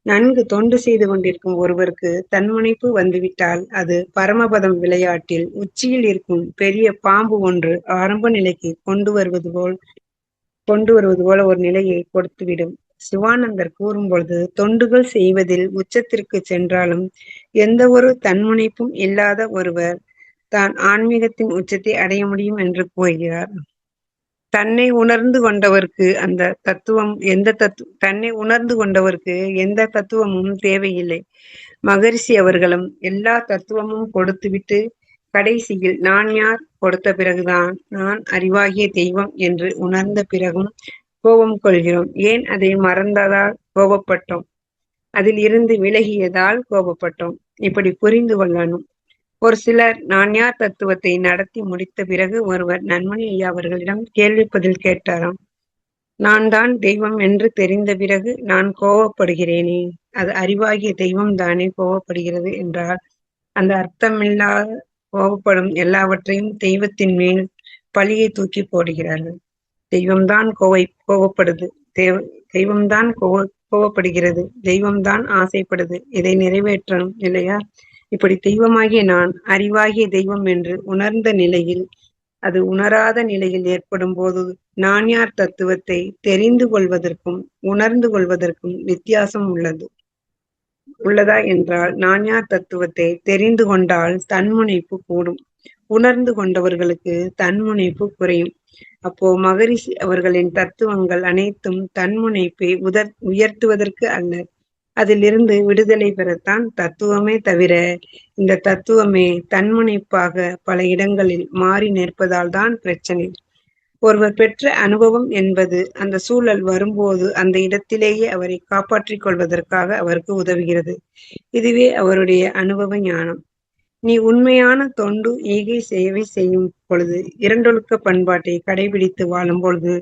நன்கு தொண்டு செய்து கொண்டிருக்கும் ஒருவருக்கு தன்முனைப்பு வந்துவிட்டால் அது பரமபதம் விளையாட்டில் உச்சியில் இருக்கும் பெரிய பாம்பு ஒன்று ஆரம்ப நிலைக்கு கொண்டு வருவது போல ஒரு நிலையை கொடுத்துவிடும். சிவானந்தர் கூறும்பொழுது, தொண்டுகள் செய்வதில் உச்சத்திற்கு சென்றாலும் எந்த ஒரு தன்முனைப்பும் இல்லாத ஒருவர் தான் ஆன்மீகத்தின் உச்சத்தை அடைய முடியும் என்று கூறுகிறார். தன்னை உணர்ந்து கொண்டவருக்கு எந்த தத்துவமும் தேவையில்லை. மகரிஷி அவர்களும் எல்லா தத்துவமும் கொடுத்துவிட்டு கடைசியில் நான் யார் கொடுத்த பிறகுதான் நான் அறிவாகிய தெய்வம் என்று உணர்ந்த பிறகும் கோபம் கொள்கிறோம். ஏன்? அதை மறந்ததால் கோபப்பட்டோம், அதில் இருந்து விலகியதால் கோபப்பட்டோம். இப்படி புரிந்து கொள்ளணும். ஒரு சிலர் நான் யார் தத்துவத்தை நடத்தி முடித்த பிறகு ஒருவர் நன்மணி ஐயா அவர்களிடம் கேள்வி பதில் கேட்டாராம். நான் தான் தெய்வம் என்று தெரிந்த பிறகு நான் கோபப்படுகிறேனே, அது அறிவாகிய தெய்வம் தானே கோபப்படுகிறது என்றால், அந்த அர்த்தமில்லாத கோபப்படும் எல்லாவற்றையும் தெய்வத்தின் மேல் பழியை தூக்கி போடுகிறார்கள். தெய்வம்தான் கோபப்படுது, தெய்வம்தான் கோபப்படுகிறது, தெய்வம்தான் ஆசைப்படுது, இதை நிறைவேற்றணும் இல்லையா? இப்படி தெய்வமாகிய நான் அறிவாகிய தெய்வம் என்று உணர்ந்த நிலையில், அது உணராத நிலையில் ஏற்படும் போது நான் யார் தத்துவத்தை தெரிந்து கொள்வதற்கும் உணர்ந்து கொள்வதற்கும் வித்தியாசம் உள்ளதா என்றால், நான் யார் தத்துவத்தை தெரிந்து கொண்டால் தன்முனைப்பு கூடும், உணர்ந்து கொண்டவர்களுக்கு தன்முனைப்பு குறையும். அப்போ மகரிஷி அவர்களின் தத்துவங்கள் அனைத்தும் தன்முனைப்பை உயர்த்துவதற்கு அல்ல, அதிலிருந்து விடுதலை பெறத்தான் தத்துவமே தவிர, இந்த தத்துவமே தன்முனைப்பாக பல இடங்களில் மாறி நிற்பதால் தான் பிரச்சனை. ஒருவர் பெற்ற அனுபவம் என்பது அந்த சூழல் வரும்போது அந்த இடத்திலேயே அவரை காப்பாற்றிக் கொள்வதற்காக அவருக்கு உதவுகிறது. இதுவே அவருடைய அனுபவ ஞானம். நீ உண்மையான தொண்டு ஈகை சேவை செய்யும் பொழுது, இரண்டொழுக்க பண்பாட்டை கடைபிடித்து வாழும் பொழுது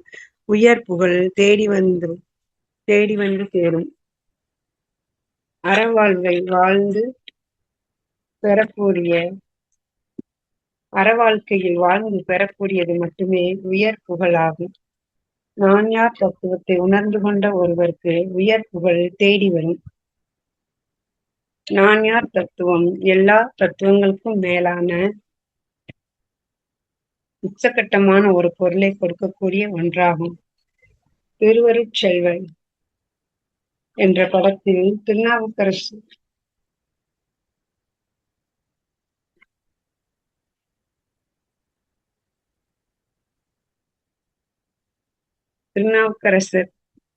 உயர் புகழ் தேடி வந்து சேரும். அறவாழ்வை அறவாழ்க்கையில் வாழ்ந்து பெறக்கூடியது மட்டுமே உயர் புகழாகும். நான் யார் தத்துவத்தை உணர்ந்து கொண்ட ஒருவருக்கு உயர் புகழ் தேடி வரும். நான் யார் தத்துவம் எல்லா தத்துவங்களுக்கும் மேலான உச்சகட்டமான ஒரு பொருளை கொடுக்கக்கூடிய ஒன்றாகும். திருவருட்செல்வன் என்ற படத்தில் திருநாவுக்கரசர்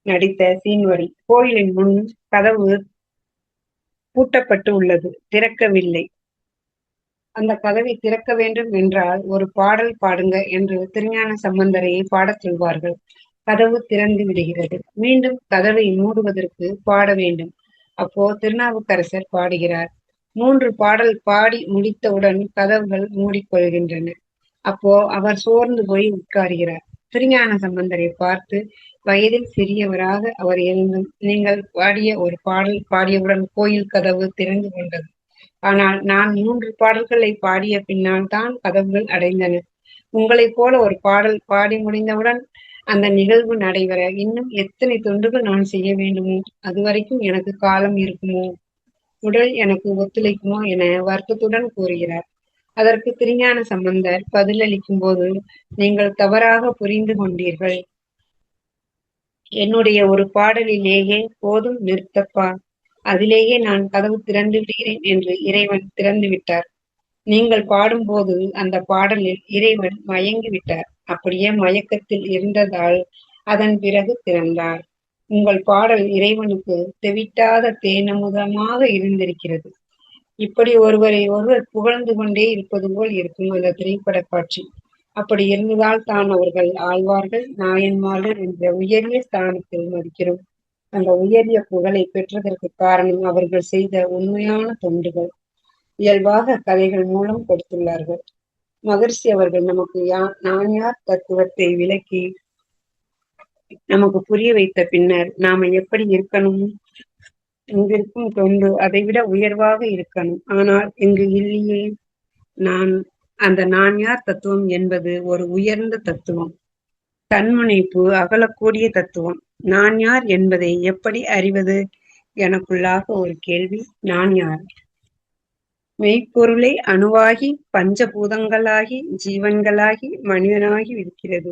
நடித்த சீன்வரி. கோயிலின் முன் கதவு பூட்டப்பட்டு உள்ளது, திறக்கவில்லை. அந்த கதவை திறக்க வேண்டும் என்றால் ஒரு பாடல் பாடுங்க என்று திருஞான சம்பந்தரையை பாடச் சொல்வார்கள். கதவு திறந்து விடுகிறது. மீண்டும் கதவை மூடுவதற்கு பாட வேண்டும். அப்போ திருநாவுக்கரசர் பாடுகிறார். 3 பாடல் பாடி முடித்தவுடன் கதவுகள் மூடிக்கொள்கின்றன. அப்போ அவர் சோர்ந்து போய் உட்காருகிறார். திருஞான சம்பந்தரை பார்த்து வயதில் சிறியவராக அவர் இருந்தும், நீங்கள் பாடிய ஒரு பாடல் பாடியவுடன் கோயில் கதவு திறந்து கொண்டது. ஆனால் நான் 3 பாடல்களை பாடிய பின்னால் தான் கதவுகள் அடைந்தன. உங்களைப் போல ஒரு பாடல் பாடி முடிந்தவுடன் அந்த நிகழ்வு நடைபெற இன்னும் எத்தனை தொண்டுகள் நான் செய்ய வேண்டுமோ, அதுவரைக்கும் எனக்கு காலம் இருக்குமோ, உடல் எனக்கு ஒத்துழைக்குமோ என வருத்தத்துடன் கூறுகிறார். அதற்கு திருஞான சம்பந்தர் பதிலளிக்கும் போது, நீங்கள் தவறாக புரிந்து கொண்டீர்கள். என்னுடைய ஒரு பாடலிலேயே போதும் நிறுத்தப்பா, அதிலேயே நான் கதவு திறந்து விடுகிறேன் என்று இறைவன் திறந்து விட்டார். நீங்கள் பாடும்போது அந்த பாடலில் இறைவன் மயங்கி விட்டார். அப்படியே மயக்கத்தில் இருந்ததால் அதன் பிறகு திறந்தார். உங்கள் பாடல் இறைவனுக்கு தெவிட்டாத தேனமுதமாக இருந்திருக்கிறது. இப்படி ஒருவரை ஒருவர் புகழ்ந்து கொண்டே இருப்பது போல் இருக்கும் அந்த திரைப்பட காட்சி. அப்படி இருந்ததால் தான் அவர்கள் ஆழ்வார்கள், நாயன்மார்கள் என்ற உயரிய ஸ்தானத்தில் மதிக்கிறோம். அந்த உயரிய புகழை பெற்றதற்கு காரணம் அவர்கள் செய்த உண்மையான தொண்டுகள். இயல்பாக கதைகள் மூலம் கொடுத்துள்ளார்கள். மகர்ஷி அவர்கள் நமக்கு நான் யார் தத்துவத்தை விளக்கி நமக்கு புரிய வைத்த பின்னர் நாம எப்படி இருக்கணும்? இங்கிருக்கும் தொண்டு அதைவிட உயர்வாக இருக்கணும். ஆனால் இங்கு இல்லையே. அந்த நான் யார் தத்துவம் என்பது ஒரு உயர்ந்த தத்துவம். தன்முனைப்பு அகலக்கூடிய தத்துவம். நான் யார் என்பதை எப்படி அறிவது? எனக்குள்ளாக ஒரு கேள்வி. நான் யார்? மெய்ப்பொருளை அணுவாகி பஞ்சபூதங்களாகி ஜீவன்களாகி மனிதனாகி இருக்கிறது.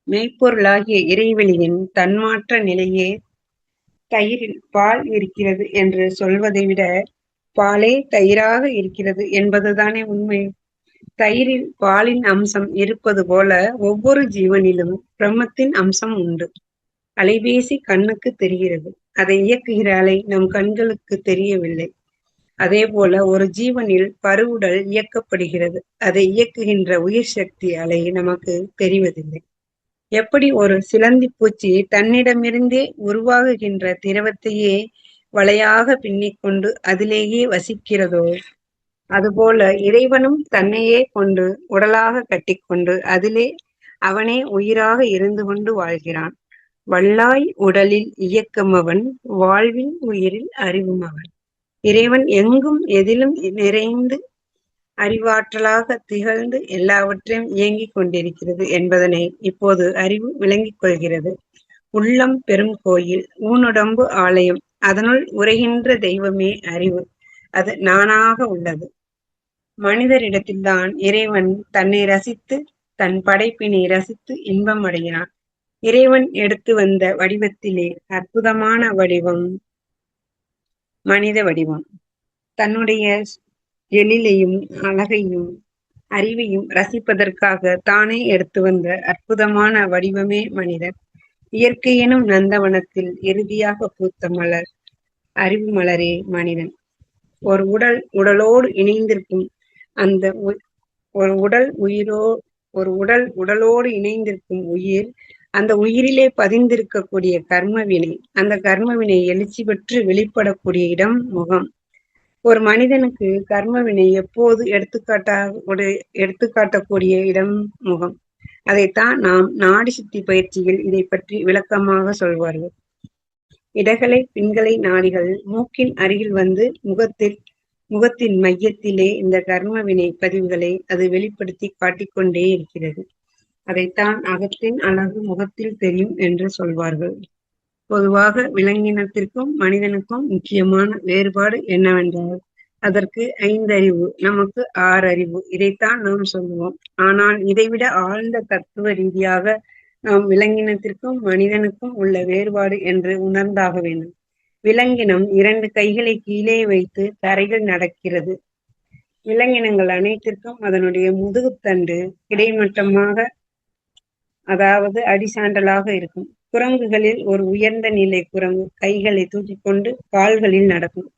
மெய்ப்பொருளாகிய இறைவெளியின் தன்மாற்ற நிலையே தயிரில் பால் இருக்கிறது என்று சொல்வதை விட பாலே தயிராக இருக்கிறது என்பதுதானே உண்மை. தயிரில் பாலின் அம்சம் இருப்பது போல ஒவ்வொரு ஜீவனிலும் பிரம்மத்தின் அம்சம் உண்டு. அலைபேசி கண்ணுக்கு தெரிகிறது. அதை இயக்குகிற அலை நம் கண்களுக்கு தெரியவில்லை. அதே போல ஒரு ஜீவனில் பருவுடல் இயக்கப்படுகிறது. அதை இயக்குகின்ற உயிர் சக்தி அலை நமக்கு தெரிவதில்லை. எப்படி ஒரு சிலந்தி பூச்சி தன்னிடமிருந்தே உருவாகுகின்ற திரவத்தையே வலையாக பின்னிக்கொண்டு அதிலேயே வசிக்கிறதோ, அதுபோல இறைவனும் தன்னையே கொண்டு உடலாக கட்டிக்கொண்டு அதிலே அவனே உயிராக இருந்து கொண்டு வாழ்கிறான். வல்லாய் உடலில் இயக்கமவன், வாழ்வின் உயிரில் அறிவும் அவன். இறைவன் எங்கும் எதிலும் நிறைந்து அறிவாற்றலாக திகழ்ந்து எல்லாவற்றையும் இயங்கிக் கொண்டிருக்கிறது என்பதனை இப்போது அறிவு விளங்கிக் கொள்கிறது. உள்ளம் பெரும் கோயில், ஊனுடம்பு ஆலயம், அதனுள் உரைகின்ற தெய்வமே அறிவு. அது நானாக உள்ளது. மனிதரிடத்தில்தான் இறைவன் தன்னை ரசித்து தன் படைப்பினை ரசித்து இன்பம் அடைகிறான். இறைவன் எடுத்து வந்த வடிவத்திலே அற்புதமான வடிவம் மனித வடிவம். தன்னுடைய எழிலையும் அழகையும் அறிவையும் ரசிப்பதற்காக தானே எடுத்து வந்த அற்புதமான வடிவமே மனிதன். இயற்கையெனும் நந்தவனத்தில் இறுதியாக பூத்த மலர் அறிவு மலரே மனிதன். ஒரு உடலோடு இணைந்திருக்கும் அந்த ஒரு உடல் ஒரு உடலோடு இணைந்திருக்கும் உயிர், அந்த உயிரிலே பதிந்திருக்கக்கூடிய கர்மவினை, அந்த கர்மவினை எழுச்சி பெற்று வெளிப்படக்கூடிய இடம் முகம். ஒரு மனிதனுக்கு கர்மவினை எப்போது எடுத்துக்காட்டக்கூடிய இடம் முகம். அதைத்தான் நாம் நாடி சுத்தி பயிற்சியில் இதை பற்றி விளக்கமாக சொல்வார்கள். இடகலை பின்கலை நாடிகள் மூக்கின் அருகில் வந்து முகத்தின் மையத்திலே இந்த கர்மவினை பதிவுகளை அது வெளிப்படுத்தி காட்டிக்கொண்டே இருக்கிறது. அதைத்தான் அகத்தின் அழகு முகத்தில் தெரியும் என்று சொல்வார்கள். பொதுவாக விலங்கினத்திற்கும் மனிதனுக்கும் முக்கியமான வேறுபாடு என்னவென்றால், அதற்கு 5 அறிவு, நமக்கு 6 அறிவு. இதைத்தான் நாம் சொல்லுவோம். ஆனால் இதைவிட ஆழ்ந்த தத்துவ ரீதியாக நாம் விலங்கினத்திற்கும் மனிதனுக்கும் உள்ள வேறுபாடு என்று உணர்ந்தாக வேண்டும். விலங்கினம் 2 கைகளை கீழே வைத்து தரையில் நடக்கிறது. விலங்கினங்கள் அனைத்திற்கும் அதனுடைய முதுகுத்தண்டு கிடைமட்டமாக, அதாவது அடிசாண்டலாக இருக்கும். குரங்குகளில் ஒரு உயர்ந்த நிலை குரங்கு கைகளை தூக்கிக் கொண்டு கால்களில் நடக்கும்.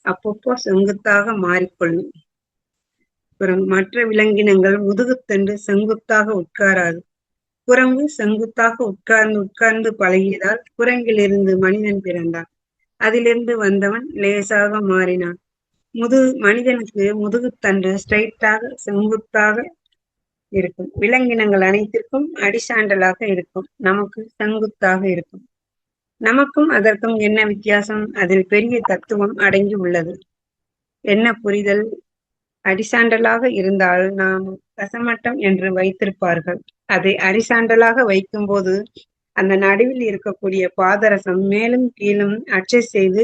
அப்பப்போ செங்குத்தாக மாறிக்கொள்ளும். மற்ற விலங்கினங்கள் முதுகுத்தண்டு செங்குத்தாக உட்காராது. குரங்கு செங்குத்தாக உட்கார்ந்து பழகியதால் குரங்கிலிருந்து மனிதன் பிறந்தான். அதிலிருந்து வந்தவன் லேசாக மாறினான். மனிதனுக்கு முதுகுத்தண்டு ஸ்ட்ரைட்டாக செங்குத்தாக இருக்கும். விலங்கினங்கள் அனைத்திற்கும் அடிசாண்டலாக இருக்கும். நமக்கு செங்குத்தாக இருக்கும். நமக்கும் அதற்கும் என்ன வித்தியாசம்? அதில் பெரிய தத்துவம் அடங்கி உள்ளது. என்ன புரிதல்? அடிசாண்டலாக இருந்தால் நாம் ரசமட்டம் என்று வைத்திருப்பார்கள். அதை அரிசாண்டலாக வைக்கும்போது அந்த நடுவில் இருக்கக்கூடிய பாதரசம் மேலும் கீழும் அட்ஜஸ்ட் செய்து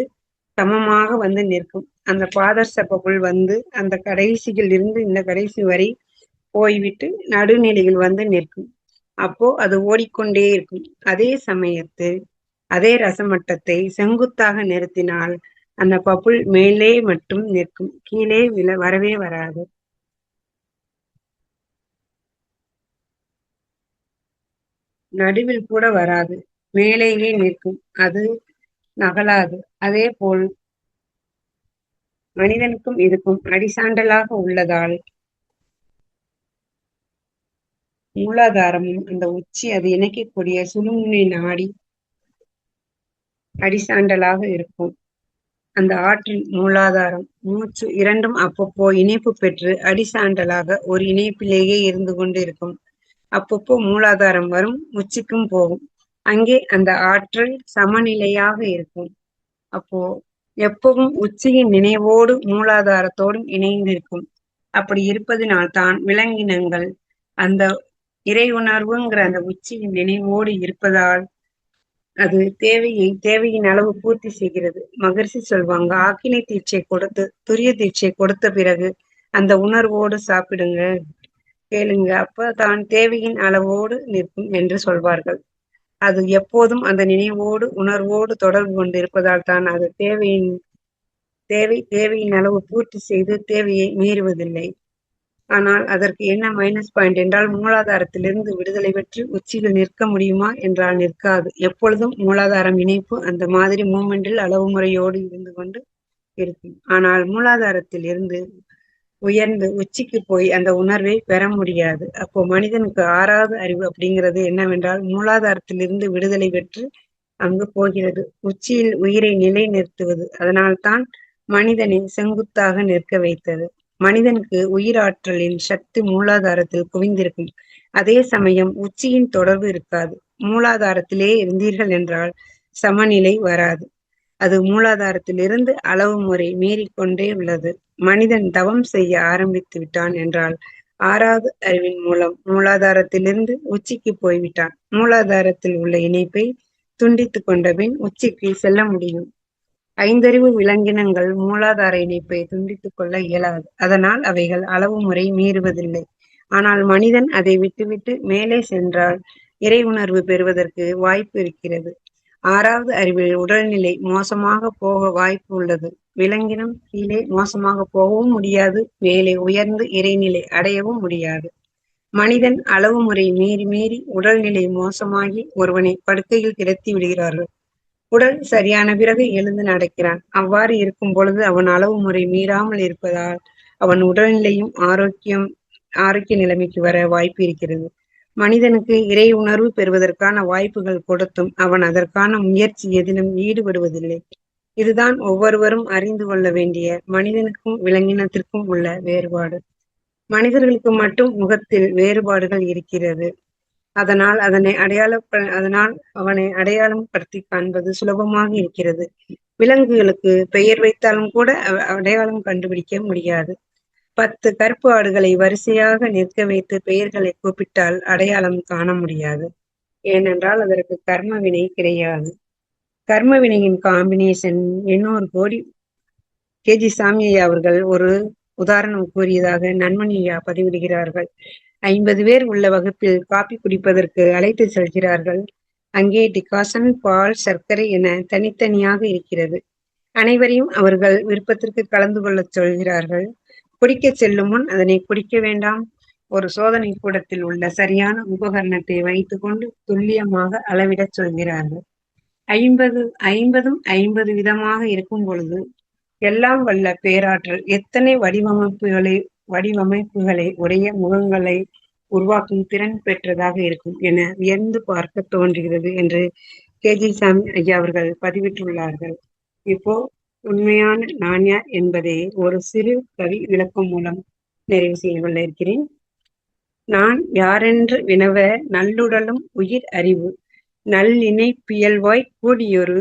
சமமாக வந்து நிற்கும். அந்த பாதரசப்புள் வந்து அந்த கடைசியில் இருந்து இந்த கடைசி வரை போய்விட்டு நடுநிலையில் வந்து நிற்கும். அப்போ அது ஓடிக்கொண்டே இருக்கும். அதே சமயத்தில் அதே ரசமட்டத்தை செங்குத்தாக நிறுத்தினால் அந்த பப்புள் மேலே மட்டும் நிற்கும், கீழே வரவே வராது. நடுவில் கூட வராது, மேலேயே நிற்கும், அது நகலாது. அதே போல் மனிதனுக்கும் இதுக்கும் அடிசாண்டலாக உள்ளதால் மூலாதாரமும் அந்த உச்சி அது இணைக்கக்கூடிய சுழுமுனை நாடி அடிசாண்டலாக இருக்கும். அந்த ஆற்றில் மூலாதாரம் மூச்சு இரண்டும் அப்பப்போ இணைப்பு பெற்று அடிசாண்டலாக ஒரு இணைப்பிலேயே இருந்து கொண்டு இருக்கும். அப்பப்போ மூலாதாரம் வரும், உச்சிக்கும் போகும். அங்கே அந்த ஆற்றல் சமநிலையாக இருக்கும். அப்போ எப்பவும் உச்சியின் நினைவோடு மூலாதாரத்தோடும் இணைந்திருக்கும். அப்படி இருப்பதினால் தான் விலங்கினங்கள் அந்த இறை உணர்வுங்கிற அந்த உச்சியின் நினைவோடு இருப்பதால் அது தேவையின் அளவு பூர்த்தி செய்கிறது. மகர்ஷி சொல்வாங்க, ஆக்கினை தீட்சை கொடுத்து துரிய தீட்சை கொடுத்த பிறகு அந்த உணர்வோடு சாப்பிடுங்க, கேளுங்க, அப்ப தான் தேவையின் அளவோடு நிற்கும் என்று சொல்வார்கள். அது எப்போதும் அந்த நினைவோடு உணர்வோடு தொடர்பு கொண்டு இருப்பதால் தான் அது தேவையின் அளவு பூர்த்தி செய்து தேவையை மீறுவதில்லை. ஆனால் அதற்கு என்ன மைனஸ் பாயிண்ட் என்றால், மூலாதாரத்திலிருந்து விடுதலை பெற்று உச்சியில் நிற்க முடியுமா என்றால் நிற்காது. எப்பொழுதும் மூலாதாரம் இணைப்பு அந்த மாதிரி மூமெண்டில் அளவு முறையோடு இருந்து கொண்டு இருக்கும். ஆனால் மூலாதாரத்தில் இருந்து உயர்ந்து உச்சிக்கு போய் அந்த உணர்வை பெற முடியாது. அப்போ மனிதனுக்கு 6வது அறிவு அப்படிங்கிறது என்னவென்றால், மூலாதாரத்திலிருந்து விடுதலை பெற்று அங்கு போகிறது, உச்சியில் உயிரை நிலை நிறுத்துவது. அதனால்தான் மனிதனை செங்குத்தாக நிற்க வைத்தது. மனிதனுக்கு உயிராற்றலின் சக்தி மூலாதாரத்தில் குவிந்திருக்கும். அதே சமயம் உச்சியின் தொடர்பு இருக்காது. மூலாதாரத்திலே இருந்தீர்கள் என்றால் சமநிலை வராது. அது மூலாதாரத்திலிருந்து அளவு முறை மீறிக்கொண்டே உள்ளது. மனிதன் தவம் செய்ய ஆரம்பித்து விட்டான் என்றால் 6வது அறிவின் மூலம் மூலாதாரத்திலிருந்து உச்சிக்கு போய்விட்டான். மூலாதாரத்தில் உள்ள இணைப்பை துண்டித்து கொண்ட பின் உச்சிக்கு செல்ல முடியும். 5 அறிவு விலங்கினங்கள் மூலாதார இணைப்பை துண்டித்துக் கொள்ள இயலாது. அதனால் அவைகள் அளவு முறை மீறுவதில்லை. ஆனால் மனிதன் அதை விட்டுவிட்டு மேலே சென்றால் இறை உணர்வு பெறுவதற்கு வாய்ப்பு இருக்கிறது. 6வது அறிவில் உடல்நிலை மோசமாக போக வாய்ப்பு உள்ளது. விலங்கினம் கீழே மோசமாக போகவும் முடியாது, மேலே உயர்ந்து இறைநிலை அடையவும் முடியாது. மனிதன் அளவு முறை மீறி உடல்நிலை மோசமாகி ஒருவனை படுக்கையில் கிடத்தி விடுகிறார்கள். உடல் சரியான பிறகு எழுந்து நடக்கிறான். அவ்வாறு இருக்கும் பொழுது அவன் அளவு முறை மீறாமல் இருப்பதால் அவன் உடல்நிலையும் ஆரோக்கியம் ஆரோக்கிய நிலைமைக்கு வர வாய்ப்பு இருக்கிறது. மனிதனுக்கு இறை உணர்வு பெறுவதற்கான வாய்ப்புகள் கொடுத்தும் அவன் அதற்கான முயற்சி எதிலும் ஈடுபடுவதில்லை. இதுதான் ஒவ்வொருவரும் அறிந்து கொள்ள வேண்டிய மனிதனுக்கும் விலங்கினத்திற்கும் உள்ள வேறுபாடு. மனிதர்களுக்கு மட்டும் முகத்தில் வேறுபாடுகள் இருக்கிறது. அதனால் அவனை அடையாளம் படுத்தி காண்பது சுலபமாக இருக்கிறது. விலங்குகளுக்கு பெயர் வைத்தாலும் கூட அடையாளம் கண்டுபிடிக்க முடியாது. 10 கருப்பு ஆடுகளை வரிசையாக நிற்க வைத்து பெயர்களை கூப்பிட்டால் அடையாளம் காண முடியாது. ஏனென்றால் அதற்கு கர்ம வினை கிடையாது. கர்ம வினையின் காம்பினேஷன் 800 கோடி. கேஜி சாமி ஐயா அவர்கள் ஒரு உதாரணம் கூறியதாக நன்மணி ஐயா பதிவிடுகிறார்கள். 50 பேர் உள்ள வகுப்பில் காபி குடிப்பதற்கு அழைத்து செல்கிறார்கள். அங்கே டிகாசன், பால், சர்க்கரை என தனித்தனியாக இருக்கிறது. அனைவரையும் அவர்கள் விருப்பத்திற்கு கலந்து கொள்ளச் சொல்கிறார்கள். குடிக்க செல்லும் முன் அதனை குடிக்க வேண்டாம், ஒரு சோதனை கூடத்தில் உள்ள சரியான உபகரணத்தை வைத்துக் கொண்டு துல்லியமாக அளவிடச் சொல்கிறார்கள். 50 விதமாக இருக்கும் பொழுது எல்லாம் வல்ல பேராற்றல் எத்தனை வடிவமைப்புகளை உடைய முகங்களை உருவாக்கும் திறன் பெற்றதாக இருக்கும் என வியந்து பார்க்க தோன்றுகிறது என்று கேஜி சாமி ஐயா அவர்கள் பதிவிட்டுள்ளார்கள். இப்போ உண்மையான நான் யார் என்பதை ஒரு சிறு கவி விளக்கம் மூலம் நிறைவு செய்து கொள்ள இருக்கிறேன். நான் யாரென்று வினவ நல்லுடலும் உயிர் அறிவு நல்லிணைப்பியல்வாய் கூடியொரு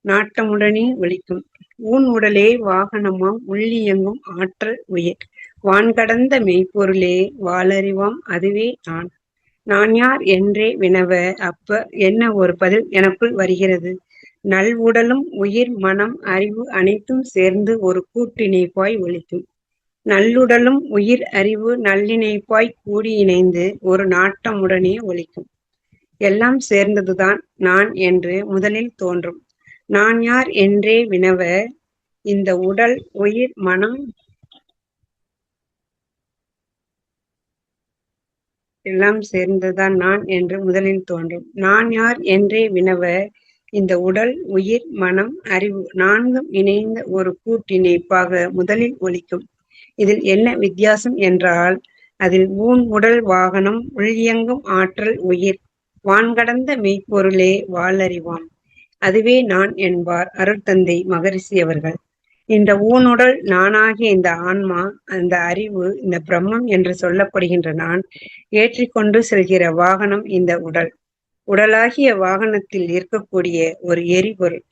நாட்டமுடனே ஒலிக்கும். ஊன் உடலே வாகனமாம் உள்ளியங்கும் ஆற்றல் உயிர் வான்கடந்த மெய்ப்பொருளே வாளறிவாம் அதுவே நான். நான் யார் என்றே வினவ அப்ப என்ன ஒரு பதில் எனக்குள் வருகிறது. நல் உடலும் உயிர் மனம் அறிவு அனைத்தும் சேர்ந்து ஒரு கூட்டிணைப்பாய் ஒலிக்கும். நல்லுடலும் உயிர் அறிவு நல்லிணைப்பாய் கூடி இணைந்து ஒரு நாட்டமுடனே ஒலிக்கும். எல்லாம் சேர்ந்ததுதான் நான் என்று முதலில் தோன்றும். நான் யார் என்றே வினவ இந்த உடல் உயிர் மனம் எல்லாம் சேர்ந்ததுதான் நான் என்று முதலில் தோன்றும். நான் யார் என்றே வினவ இந்த உடல் உயிர் மனம் அறிவு நான்கும் இணைந்த ஒரு கூட்டிணைப்பாக முதலில் ஒலிக்கும். இதில் என்ன வித்தியாசம் என்றால் அதில் ஊன் உடல் வாகனம் உள்ளியங்கும் ஆற்றல் உயிர் வான்கடந்த மெய்ப்பொருளே வாளறிவாம் அதுவே நான் என்பார் அருட்தந்தை மகரிஷி அவர்கள். இந்த ஊனுடல் நானாகிய இந்த ஆன்மா, அந்த அறிவு, இந்த பிரம்மம் என்று சொல்லப்படுகின்ற நான் ஏற்றிக்கொண்டு செல்கிற வாகனம் இந்த உடல். உடலாகிய வாகனத்தில் இருக்கக்கூடிய ஒரு எரிபொருள்.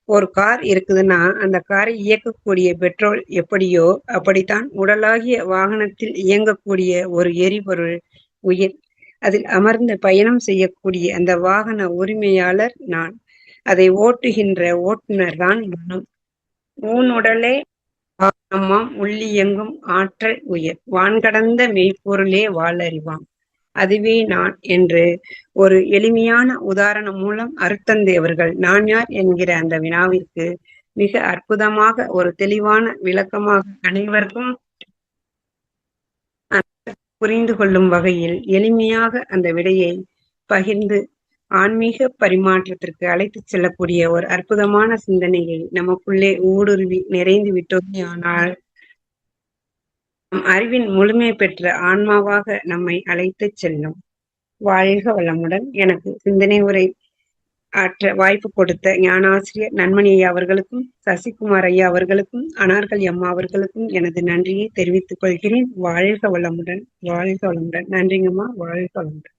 ஒரு கார் இருக்குதுன்னா அந்த காரை இயக்கக்கூடிய பெட்ரோல் எப்படியோ அப்படித்தான் உடலாகிய வாகனத்தில் இயங்கக்கூடிய ஒரு எரிபொருள் உயிர். அதில் அமர்ந்து பயணம் செய்யக்கூடிய அந்த வாகன உரிமையாளர் நான். அதை ஓட்டுகின்ற ஓட்டுநர் தான் மனம். ஊனுடலே வாகனமாம் உள்ளியங்கும் ஆற்றல் உயிர் வான்கடந்த மெய்ப்பொருளே வாளறிவாம் அதுவே நான் என்று ஒரு எளிமையான உதாரணம் மூலம் அருட்தந்தை அவர்கள் நான் யார் என்கிற அந்த வினாவிற்கு மிக அற்புதமாக ஒரு தெளிவான விளக்கமாக அனைவருக்கும் புரிந்து கொள்ளும் வகையில் எளிமையாக அந்த விடையை பகிர்ந்து ஆன்மீக பரிமாற்றத்திற்கு அழைத்துச் செல்லக்கூடிய ஒரு அற்புதமான சிந்தனையை நமக்குள்ளே ஊடுருவி நிறைந்து விட்டோமே ஆனால் நம் அறிவின் முழுமை பெற்ற ஆன்மாவாக நம்மை அழைத்துச் செல்லும். வாழ்க வளமுடன். எனக்கு சிந்தனை உரை ஆற்ற வாய்ப்பு கொடுத்த ஞானாசிரியர் நன்மணி ஐயா அவர்களுக்கும் சசிகுமார் ஐயா அவர்களுக்கும் அனார்கள் அம்மா அவர்களுக்கும் எனது நன்றியை தெரிவித்துக் கொள்கிறேன். வாழ்க வளமுடன். வாழ்க வளமுடன். நன்றிங்கம்மா. வாழ்க வளமுடன்.